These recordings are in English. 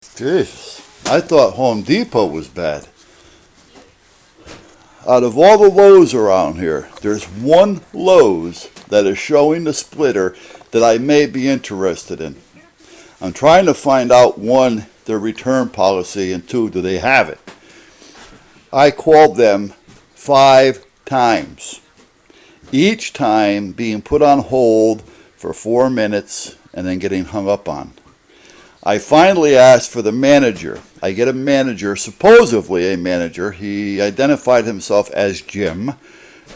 Jeez, I thought Home Depot was bad. Out of all the Lowe's around here, there's one Lowe's that is showing the splitter that I may be interested in. I'm trying to find out, one, their return policy, and two, do they have it? I called them 5 times. Each time being put on hold for 4 minutes and then getting hung up on. I finally asked for the manager. I get a manager, supposedly a manager. He identified himself as Jim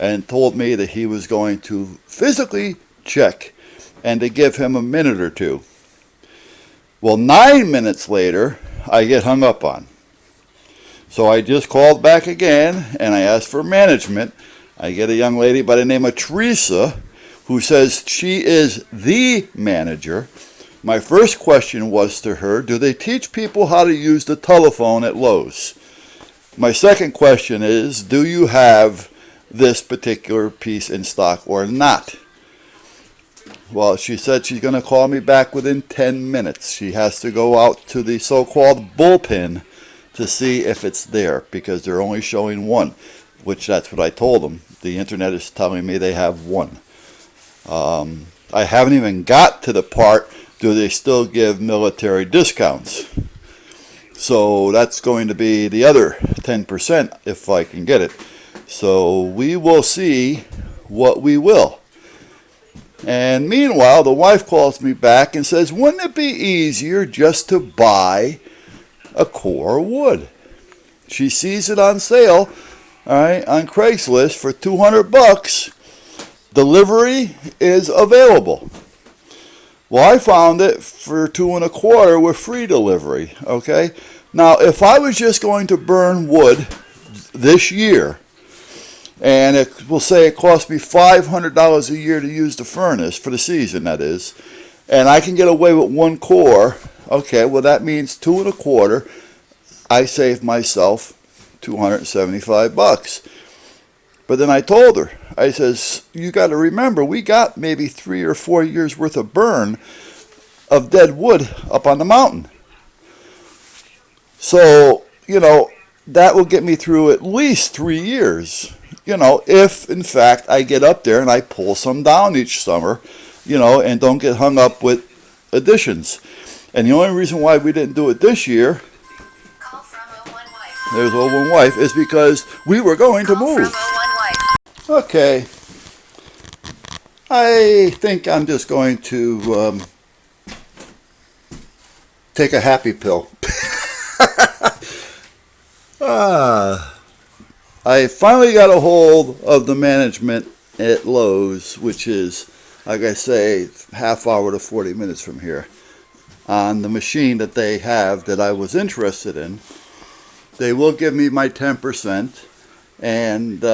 and told me that he was going to physically check and to give him a minute or two. Well, 9 minutes later, I get hung up on. So I just called back again and I asked for management. I get a young lady by the name of Teresa who says she is the manager. My first question was to her, do they teach people how to use the telephone at Lowe's? My second question is, do you have this particular piece in stock or not? Well, she said she's going to call me back within 10 minutes. She has to go out to the so-called bullpen to see if it's there because they're only showing one, which that's what I told them. The internet is telling me they have one. I haven't even got to the part, do they still give military discounts? So that's going to be the other 10% if I can get it. So we will see what we will. And meanwhile, the wife calls me back and says, wouldn't it be easier just to buy a core of wood? She sees it on sale, all right, on Craigslist for $200. Delivery is available. Well, I found it for $2.25 with free delivery, okay? Now, if I was just going to burn wood this year, and it will say it cost me $500 a year to use the furnace, for the season that is, and I can get away with one core, okay, well that means $2.25, I saved myself $275. But then I told her, I says, you got to remember, we got maybe 3 or 4 years worth of burn of dead wood up on the mountain. So, that will get me through at least 3 years. If in fact I get up there and I pull some down each summer, and don't get hung up with additions. And the only reason why we didn't do it this year, there's 01 wife, is because we were going to move. Okay, I think I'm just going to take a happy pill. I finally got a hold of the management at Lowe's, which is, like I say, half hour to 40 minutes from here, on the machine that they have that I was interested in. They will give me my 10%, and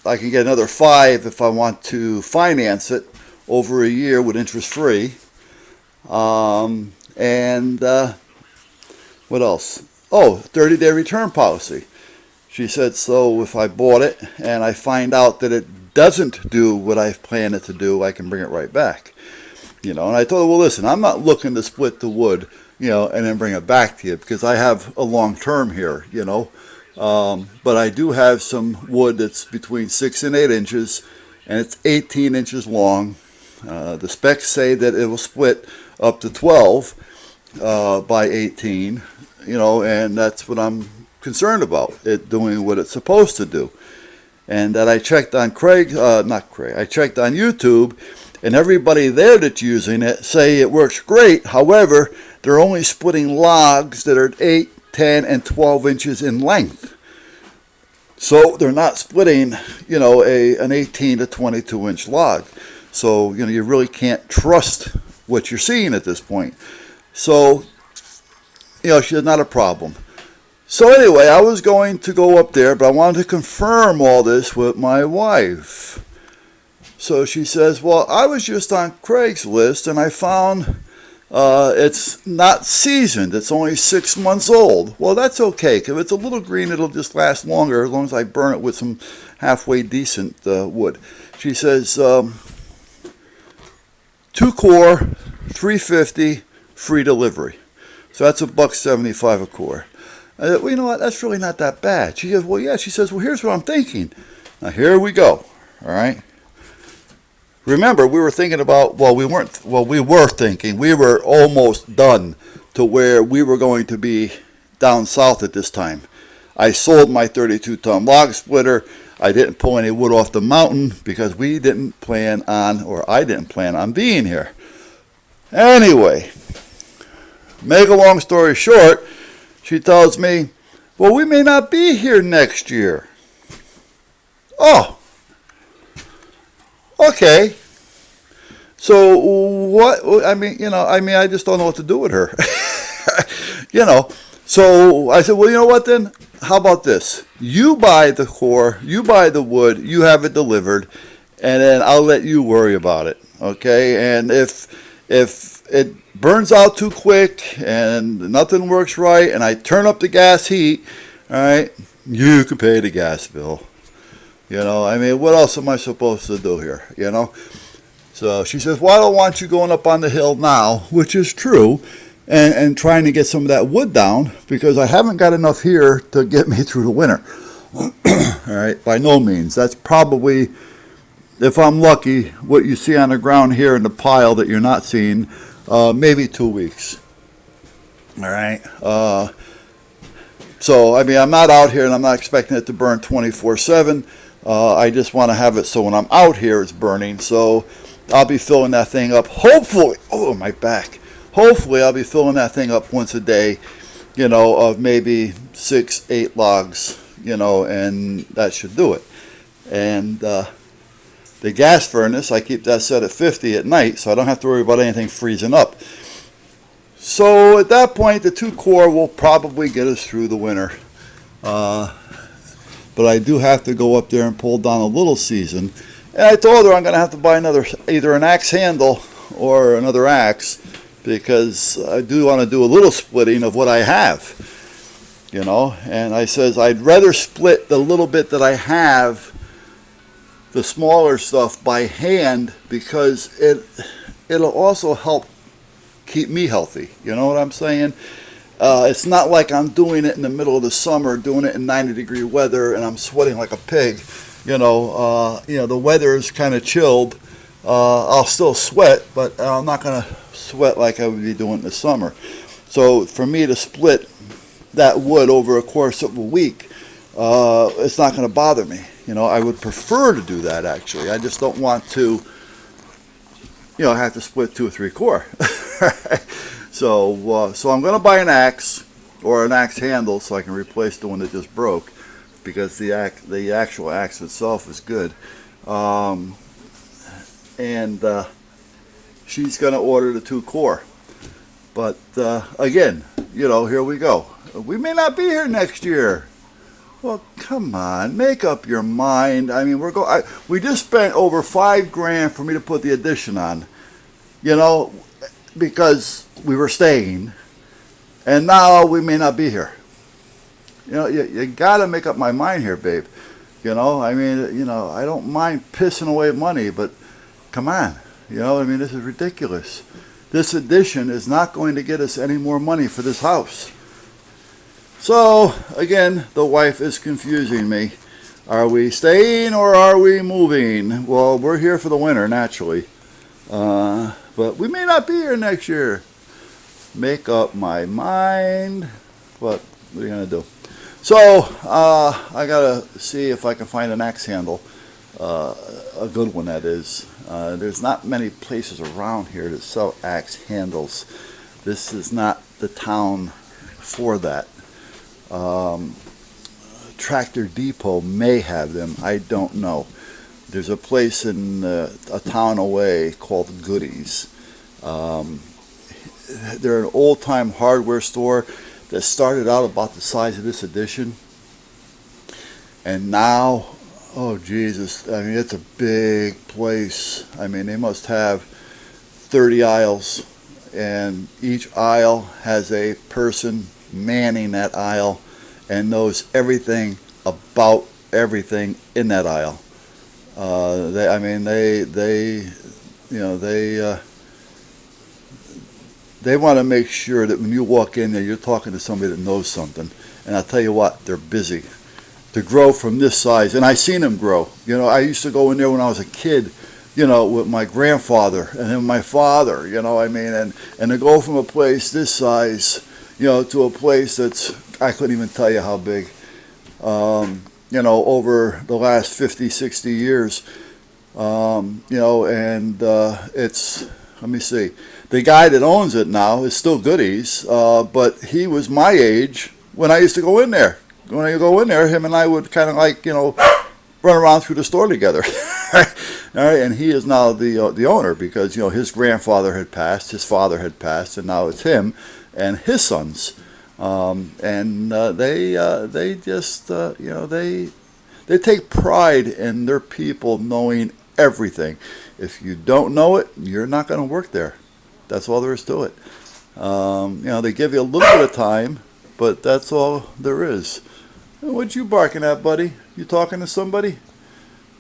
I can get another 5 if I want to finance it over a year with interest free. And what else? Oh, 30-day return policy. She said, so if I bought it and I find out that it doesn't do what I planned it to do, I can bring it right back. And I told her, well, listen, I'm not looking to split the wood, and then bring it back to you because I have a long term here, but I do have some wood that's between 6 and 8 inches, and it's 18 inches long. The specs say that it will split up to 12 by 18, and that's what I'm concerned about, it doing what it's supposed to do. And that I checked on I checked on YouTube, and everybody there that's using it say it works great. However, they're only splitting logs that are 8, 10, and 12 inches in length. So they're not splitting, an 18 to 22 inch log. So, you really can't trust what you're seeing at this point. So, she's not a problem. So anyway, I was going to go up there, but I wanted to confirm all this with my wife. So she says, well, I was just on Craigslist and I found it's not seasoned. It's only 6 months old. Well, that's okay, because if it's a little green, it'll just last longer as long as I burn it with some halfway decent wood. She says, 2 core, $350, free delivery. So that's $1.75 a core. I said, well, you know what? That's really not that bad. She goes, well, yeah. She says, well, here's what I'm thinking. Now, here we go. All right. Remember, we were thinking about, we were thinking, we were almost done to where we were going to be down south at this time. I sold my 32-ton log splitter. I didn't pull any wood off the mountain because we didn't plan on, or I didn't plan on being here. Anyway, make a long story short, she tells me, well, we may not be here next year. Oh, okay. So what, I just don't know what to do with her. So I said, well, you know what then? How about this? You buy the core, you buy the wood, you have it delivered, and then I'll let you worry about it, okay? And if it burns out too quick and nothing works right and I turn up the gas heat, all right, you can pay the gas bill. What else am I supposed to do here, So she says, well, I don't want you going up on the hill now, which is true, and trying to get some of that wood down because I haven't got enough here to get me through the winter. All right, by no means. That's probably, if I'm lucky, what you see on the ground here in the pile that you're not seeing, maybe 2 weeks. All right. So, I'm not out here and I'm not expecting it to burn 24/7. I just want to have it so when I'm out here it's burning. So I'll be filling that thing up. Hopefully, oh, my back. Hopefully I'll be filling that thing up once a day, of maybe 6-8 logs, and that should do it. And the gas furnace, I keep that set at 50 at night, so I don't have to worry about anything freezing up. So at that point, the 2-core will probably get us through the winter. But I do have to go up there and pull down a little season. And I told her I'm going to have to buy either an axe handle or another axe, because I do want to do a little splitting of what I have, And I says I'd rather split the little bit that I have, the smaller stuff, by hand, because it'll also help keep me healthy. You know what I'm saying? It's not like I'm doing it in the middle of the summer, doing it in 90-degree weather, and I'm sweating like a pig. The weather is kind of chilled. I'll still sweat, but I'm not going to sweat like I would be doing in the summer. So for me to split that wood over a course of a week, it's not going to bother me. I would prefer to do that, actually. I just don't want to, have to split 2 or 3 core. So I'm going to buy an axe or an axe handle so I can replace the one that just broke, because the actual axe itself is good. And she's going to order the 2-core. But again, here we go. We may not be here next year. Well, come on, make up your mind. We just spent over $5,000 for me to put the addition on, because we were staying, and now we may not be here. You got to make up my mind here, babe. I don't mind pissing away money, but come on. This is ridiculous. This addition is not going to get us any more money for this house. So, again, the wife is confusing me. Are we staying or are we moving? Well, we're here for the winter, naturally. But we may not be here next year. Make up my mind. What are you going to do? So, I got to see if I can find an axe handle. A good one, that is. There's not many places around here that sell axe handles. This is not the town for that. Tractor Depot may have them. I don't know. There's a place in a town away called Goodies. They're an old-time hardware store that started out about the size of this addition. And now, oh Jesus, it's a big place. They must have 30 aisles, and each aisle has a person manning that aisle and knows everything about everything in that aisle. they want to make sure that when you walk in there, you're talking to somebody that knows something. And I'll tell you what, they're busy. To grow from this size, and I seen them grow. You know, I used to go in there when I was a kid, you know, with my grandfather and then my father, you know, I mean, and to go from a place this size, you know, to a place that's, I couldn't even tell you how big, you know, over the last 50, 60 years, you know, and it's, let me see, the guy that owns it now is still Goodies, but he was my age when I used to go in there. When I go in there, him and I would kind of like, you know, run around through the store together. All right, and he is now the owner because, you know, his grandfather had passed, his father had passed, and now it's him and his sons. And they just, you know, they take pride in their people knowing everything. If you don't know it, you're not going to work there. That's all there is to it. You know, they give you a little bit of time, but that's all there is. What you barking at, buddy? You talking to somebody?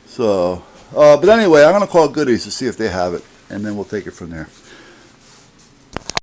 So, but anyway, I'm going to call Goodies to see if they have it, and then we'll take it from there.